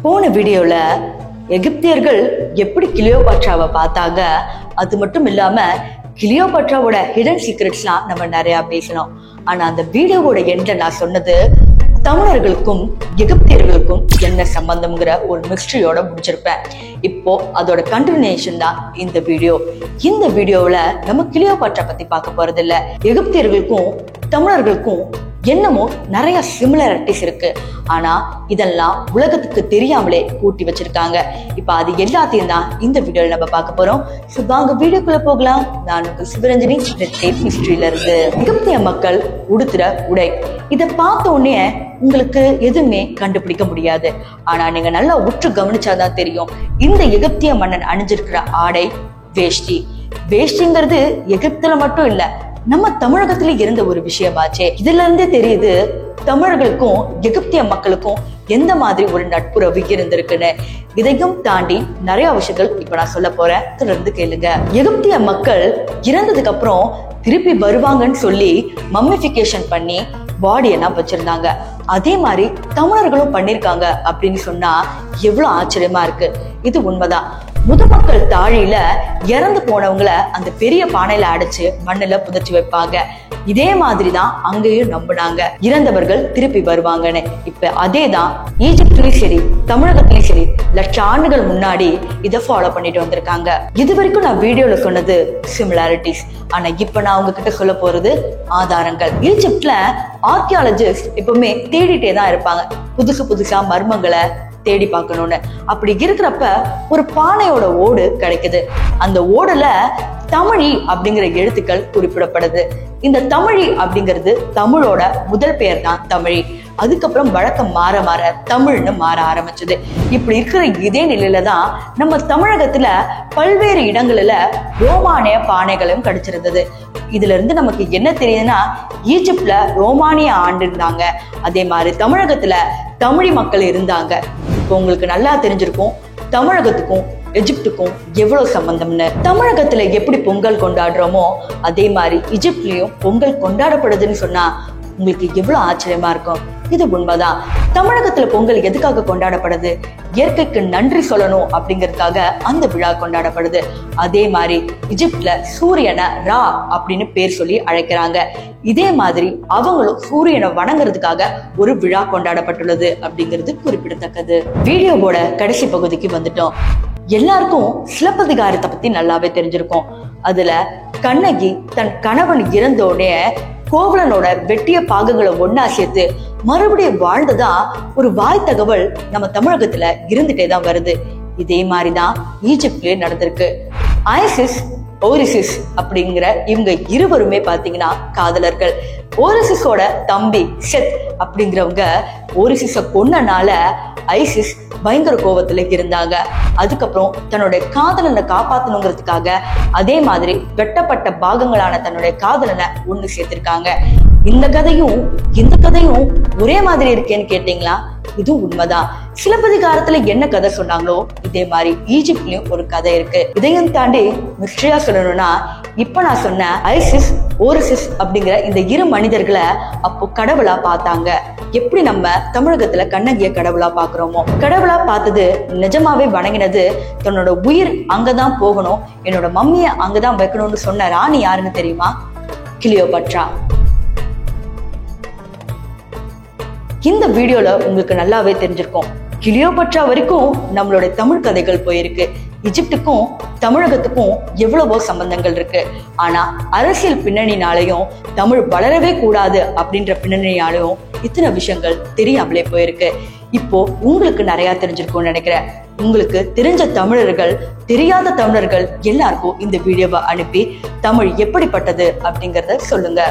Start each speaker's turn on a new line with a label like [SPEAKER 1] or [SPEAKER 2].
[SPEAKER 1] போன வீடியோல எகிப்தியர்கள் எப்படி கிளியோபாட்ராவை பார்த்தாங்க, அது மட்டும் இல்லாம கிளியோபாட்ராவோட ஹிடன் சீக்ரெட்ஸ்லாம் நம்ம நிறைய பேசணும். ஆனா அந்த வீடியோவோட எண்ட்ல நான் சொன்னது தமிழர்களுக்கும் எகிப்தியர்களுக்கும் என்ன சம்பந்தம்ங்கிற ஒரு மிஸ்ட்ரியோட முடிச்சிருப்பேன். இப்போ அதோட கண்டினியூஷன் தான் இந்த வீடியோ. இந்த வீடியோல நம்ம கிளியோபாட்ரா பத்தி பார்க்க போறது இல்ல. எகிப்தியர்களுக்கும் தமிழர்களுக்கும் என்னமோ நிறைய சிமிலாரிட்டிஸ் இருக்கு. ஆனா இதெல்லாம் உலகத்துக்கு தெரியாமலே கூட்டி வச்சிருக்காங்க. இப்ப அது எல்லாத்தையும் தான் இந்த வீடியோல நம்ம பார்க்க போறோம். வாங்க வீடியோக்குள்ள போகலாம். நான் சிவரஞ்சனி ஹிஸ்டரியில இருந்து. எகிப்திய மக்கள் உடுத்துற உடை, இதை பார்த்த உடனே உங்களுக்கு எதுவுமே கண்டுபிடிக்க முடியாது. ஆனா நீங்க நல்லா உற்று கவனிச்சாதான் தெரியும். இந்த எகிப்திய மன்னன் அணிஞ்சிருக்கிற ஆடை வேஷ்டி. வேஷ்டிங்கிறது எகிப்துல மட்டும் இல்ல, நம்ம தமிழகத்துல இருந்த ஒரு விஷயமாச்சே. இதுல இருந்தே தெரியுது தமிழர்களுக்கும் எகிப்திய மக்களுக்கும் எந்த மாதிரி ஒரு நட்புறவு இருந்திருக்குன்னு. இதையும் தாண்டி நிறைய விஷயங்கள் இப்ப நான் சொல்ல போறேன், தொடர்ந்து கேளுங்க. எகிப்திய மக்கள் இறந்ததுக்கு அப்புறம் திருப்பி வருவாங்கன்னு சொல்லி மம்மிஃபிகேஷன் பண்ணி பாடி எல்லாம் வச்சிருந்தாங்க. அதே மாதிரி தமிழர்களும் பண்ணிருக்காங்க அப்படின்னு சொன்னா எவ்வளவு ஆச்சரியமா இருக்கு. இது உண்மைதான். முதுமக்கள் தாழியில இறந்து போனவங்கள அந்த பெரிய பானையில அடைச்சு மண்ணுல புதைச்சு வைப்பாங்க. இதே மாதிரிதான் அங்கேயும் நம்பினாங்க, இறந்தவர்கள் திருப்பி வருவாங்கன்னு. இப்ப அதேதான் ஈஜிப்ட்லயும் சரி தமிழகத்திலயும் சரி லட்ச ஆண்டுகள் முன்னாடி இதை ஃபாலோ பண்ணிட்டு வந்திருக்காங்க. இது வரைக்கும் நான் வீடியோல சொன்னது சிமிலாரிட்டிஸ். ஆனா இப்ப நான் உங்ககிட்ட சொல்ல போறது ஆதாரங்கள். ஈஜிப்ட்ல ஆர்கியாலஜிஸ்ட் எப்பவுமே தேடிட்டே தான் இருப்பாங்க, புதுசா மர்மங்களை தேடி பார்க்கணும்னு. அப்படி இருக்கிறப்ப ஒரு பானையோட ஓடு கிடைக்குது. அந்த ஓடுல தமிழி அப்படிங்கிற எழுத்துக்கள் குறிப்பிடப்படுது. இந்த தமிழி அப்படிங்கிறது தமிழோட முதல் பெயர் தான் தமிழி. அதுக்கப்புறம் வழக்கம் மாற மாற தமிழ்னு மாற ஆரம்பிச்சது. இப்படி இருக்கிற இதே நிலையில தான் நம்ம தமிழகத்துல பல்வேறு இடங்கள்ல ரோமானிய பானைகளும் கிடைச்சிருந்தது. இதுல இருந்து நமக்கு என்ன தெரியுதுன்னா, ஈஜிப்ட்ல ரோமானிய ஆண்டு இருந்தாங்க, அதே மாதிரி தமிழகத்துல தமிழ் மக்கள் இருந்தாங்க. இப்போ உங்களுக்கு நல்லா தெரிஞ்சிருக்கும் தமிழகத்துக்கும் எஜிப்டுக்கும் எவ்வளவு சம்பந்தம்னு. தமிழகத்துல எப்படி பொங்கல் கொண்டாடுறோமோ அதே மாதிரி எஜிப்ட்லயும் பொங்கல் கொண்டாடப்படுதுன்னு சொன்னா உங்களுக்கு எவ்வளவு ஆச்சரியமா இருக்கும். இது உண்மைதான். தமிழகத்துல பொங்கல் எதுக்காக கொண்டாடப்படுது? இயற்கைக்கு நன்றி சொல்லணும் அப்படிங்கறதுக்காக அந்த விழா கொண்டாடப்படுது. அதே மாதிரி எஜிப்ட்ல சூரியனை ரா அப்படின்னு பேர் சொல்லி அழைக்கிறாங்க. இதே மாதிரி அவங்களும் சூரியனை வணங்குறதுக்காக ஒரு விழா கொண்டாடப்பட்டுள்ளது அப்படிங்கிறது குறிப்பிடத்தக்கது. வீடியோவோட கடைசி பகுதிக்கு வந்துட்டோம். எல்லாருக்கும் சிலப்பதிகாரத்தை பத்தி நல்லாவே தெரிஞ்சிருக்கும். அதுல கண்ணகி தன் கணவன் இறந்தோடனே கோவலனோட வெட்டிய பாகங்களை ஒன்னா சேர்த்து மறுபடியும் வாழ்ந்ததா ஒரு வாய் தகவல் நம்ம தமிழகத்துல இருந்துட்டே தான் வருது. இதே மாதிரிதான் ஈஜிப்ட்லயே நடந்திருக்கு. ஐசிஸ் ஓரிசிஸ் அப்படிங்கிற இவங்க இருவருமே பாத்தீங்கன்னா காதலர்கள். ஓரிசிஸோட தம்பி செத் அப்படிங்கிறவங்க ஓரிசிஸ கொன்னனால ஐசிஸ் பயங்கர கோபத்துல இருந்தாங்க. அதுக்கப்புறம் தன்னுடைய காதலனை காப்பாத்தணுங்கிறதுக்காக அதே மாதிரி வெட்டப்பட்ட பாகங்களான தன்னுடைய காதலனை ஒண்ணு சேர்த்திருக்காங்க. இந்த கதையும் ஒரே மாதிரி இருக்கேன்னு கேட்டீங்களா? இது உண்மைதான். சிலப்பதிகாரத்துல என்ன கதை சொன்னாங்களோ இதே மாதிரி ஈஜிப்ட்லயும் ஒரு கதை இருக்கு. இதையும் தாண்டி மிஸ்ட்ரியா சொல்லணும்னா, இப்ப நான் சொன்ன ஐசிஸ் ஓரிசிஸ் அப்படிங்கிற இந்த இரு மனிதர்களை அப்போ கடவுளா பார்த்தாங்க. எப்படி நம்ம தமிழகத்துல கண்ணகிய கடவுளா பாக்குறோமோ, கடவுளா பார்த்தது, நிஜமாவே வணங்கினது, தன்னோட உயிர் அங்கதான் போகணும், என்னோட மம்மிய அங்கதான் வைக்கணும்னு சொன்ன ராணி யாருன்னு தெரியுமா? கிளியோபாட்ரா. இந்த வீடியோல உங்களுக்கு நல்லாவே தெரிஞ்சிருக்கும், கிளியோபாட்ரா வரைக்கும் நம்மளுடைய தமிழ் கதைகள் போயிருக்கு. எஜிப்டுக்கும் தமிழகத்துக்கும் எவ்வளவோ சம்பந்தங்கள் இருக்கு. ஆனா அரசியல் பின்னணினாலையும் தமிழ் வளரவே கூடாது அப்படின்ற பின்னணியாலையும் இத்தனை விஷயங்கள் தெரியாமலே போயிருக்கு. இப்போ உங்களுக்கு நிறைய தெரிஞ்சிருக்கும்னு நினைக்கிறேன். உங்களுக்கு தெரிஞ்ச தமிழர்கள், தெரியாத தமிழர்கள் எல்லாருக்கும் இந்த வீடியோவை அனுப்பி தமிழ் எப்படிப்பட்டது அப்படிங்கறத சொல்லுங்க.